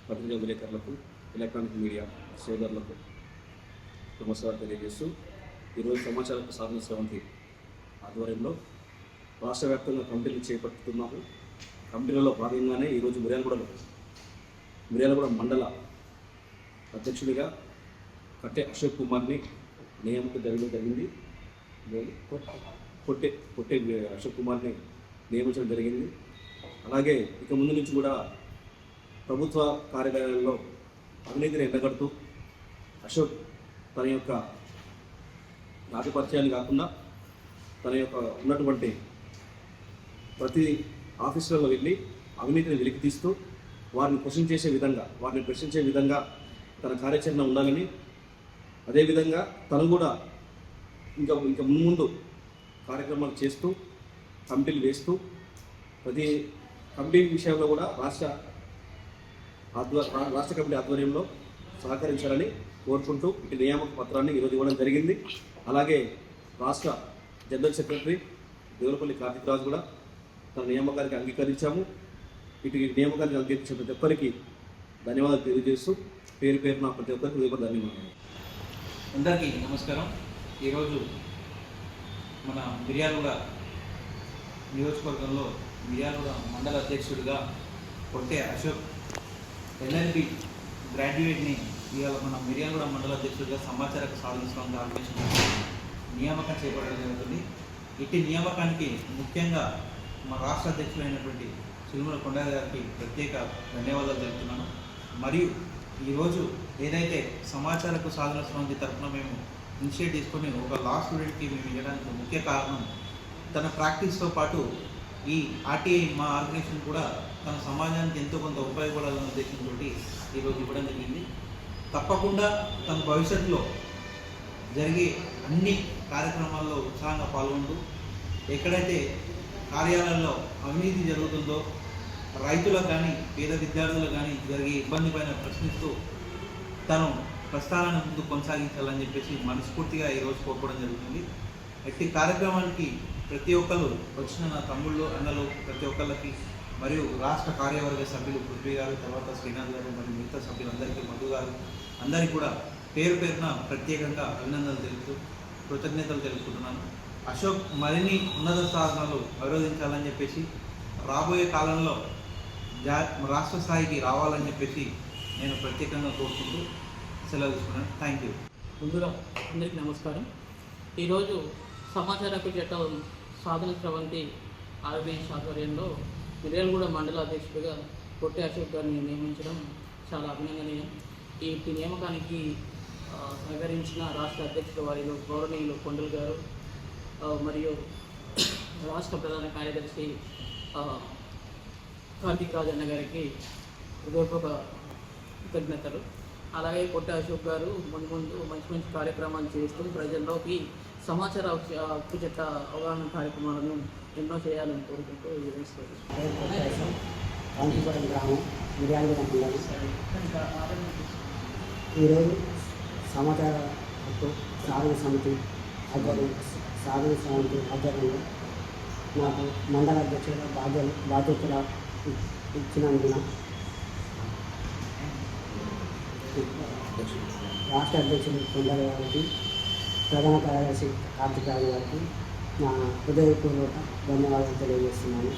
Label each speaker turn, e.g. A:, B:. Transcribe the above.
A: పత్రికా విలేకరులకు, electronic media సోదరులకు నమస్కారం తెలియజేస్తూ ఈరోజు సమాచార సాధన స్రవంతి ఆధ్వర్యంలో రాష్ట్ర వ్యాప్తంగా కమిటీలు చేపడుతున్నాము. కమిటీలలో భాగంగానే ఈరోజు మిర్యాలగూడ మండల అధ్యక్షుడిగా కట్టె అశోక్ కుమార్ని నియామకం జరిగింది. పొట్టే అశోక్ కుమార్ని నియమించడం జరిగింది. అలాగే ఇక ముందు నుంచి కూడా ప్రభుత్వ కార్యాలయాల్లో అవినీతిని ఎండగడుతూ అశోక్ తన యొక్క ఆధిపత్యాన్ని కాకుండా తన యొక్క ఉన్నటువంటి ప్రతి ఆఫీసులలో వెళ్ళి అవినీతిని వెలికి తీస్తూ వారిని ప్రశ్నించే విధంగా తన కార్యాచరణ ఉండాలని, అదేవిధంగా తను కూడా ఇంకా ముందు కార్యక్రమాలు చేస్తూ కమిటీలు వేస్తూ ప్రతి కమిటీ విషయంలో కూడా రాష్ట్ర కమిటీ ఆధ్వర్యంలో సహకరించాలని కోరుకుంటూ ఇటు నియామక పత్రాన్ని ఈరోజు ఇవ్వడం జరిగింది. అలాగే రాష్ట్ర జనరల్ సెక్రటరీ దేవులపల్లి కార్తిక్ రాజు కూడా తన నియామకానికి అంగీకరించాము. ఇటు నియామకానికి అంగీకరించిన ప్రతి ఒక్కరికి ధన్యవాదాలు తెలియజేస్తూ పేరున ప్రతి ఒక్కరికి ధన్యవాదాలు.
B: అందరికీ నమస్కారం. ఈరోజు మన మిర్యాలగూడ నియోజకవర్గంలో మిర్యాలగూడ మండల అధ్యక్షుడిగా పొట్టే అశోక్ LLB గ్రాడ్యుయేట్ని ఇవాళ మన మిర్యాలగూడ మండల అధ్యక్షుడిగా సమాచార సాధించడం ఆర్గనైజేషన్ నియామకం చేపట్టడం జరుగుతుంది. ఇట్టి నియామకానికి ముఖ్యంగా మా రాష్ట్ర అధ్యక్షులైనటువంటి సిరిమల కొండయ్య గారికి ప్రత్యేక ధన్యవాదాలు తెలుపుతున్నాను. మరియు ఈరోజు ఏదైతే సమాచారకు సాధన సంబంధి తరఫున మేము ఇనిషియేట్ తీసుకొని ఒక లా స్టూడెంట్కి మేము ఇవ్వడానికి ముఖ్య కారణం తన ప్రాక్టీస్తో పాటు ఈ RTI మా ఆర్గనైజేషన్ కూడా తన సమాజానికి ఎంతో కొంత ఉపయోగపడాలనే ఉద్దేశంతో ఈరోజు ఇవ్వడం జరిగింది. తప్పకుండా తన భవిష్యత్తులో జరిగే అన్ని కార్యక్రమాల్లో ఉత్సాహంగా పాల్గొంటూ ఎక్కడైతే కార్యాలయాల్లో అవినీతి జరుగుతుందో రైతులకు కానీ పేద విద్యార్థులకు కానీ జరిగే ఇబ్బంది పైన ప్రశ్నిస్తూ తను ప్రస్థానాన్ని ముందు కొనసాగించాలని చెప్పేసి మనస్ఫూర్తిగా ఈరోజు కోరుకోవడం జరుగుతుంది. ఎట్టి కార్యక్రమానికి ప్రతి ఒక్కరు వచ్చిన నా తమ్ముళ్ళు అన్నలు ప్రతి ఒక్కళ్ళకి మరియు రాష్ట్ర కార్యవర్గ సభ్యులు పృథ్వీ గారు, తర్వాత శ్రీనాథ్ గారు మరియు మిగతా సభ్యులందరికీ, మధు గారు అందరికీ కూడా పేరున ప్రత్యేకంగా అభినందనలు తెలుపుతూ కృతజ్ఞతలు తెలుపుకుంటున్నాను. అశోక్ మరిన్ని ఉన్నత సాధనలు అభివృద్ధించాలని చెప్పేసి రాబోయే కాలంలో రాష్ట్ర స్థాయికి రావాలని చెప్పేసి నేను ప్రత్యేకంగా కోరుకుంటూ సెలవు తీసుకున్నాను. Thank you.
C: ముందుగా అందరికీ నమస్కారం. ఈరోజు సమాచార హక్కు చట్టం సాధన స్రవంతి ఆర్గనైజేషన్ ఆధ్వర్యంలో మిర్యాలగూడ మండల అధ్యక్షుడిగా పొట్టే అశోక్ గారిని నియమించడం చాలా అభినందనీయం. ఈ నియామకానికి సహకరించిన రాష్ట్ర అధ్యక్షుల వారిలో గౌరవనీయులు కొండల్ గారు మరియు రాష్ట్ర ప్రధాన కార్యదర్శి కార్తిక్ రాజ్ అన్న గారికి హృదయపూర్వక కృతజ్ఞతలు. అలాగే పొట్టే అశోక్ గారు ముందు మంచి కార్యక్రమాలు చేస్తూ ప్రజల్లోకి సమాచార హక్కు చట్ట అవగాహన కార్యక్రమాలను ఎన్నో చేయాలని కోరుకుంటూ
D: గ్రామం మిర్యాలగూడ మండలం. ఈరోజు సమాచార హక్కు సాధన సమితి ఆధ్వర్యంలో నాకు మండల అధ్యక్షుల బాధ్యతలు ఇచ్చినందున రాష్ట్ర అధ్యక్షులు కొండల గారికి, ప్రధాన కార్యదర్శి కార్తిక్ రాజు గారికి నా హృదయపూర్వక ధన్యవాదాలు తెలియజేస్తున్నాను.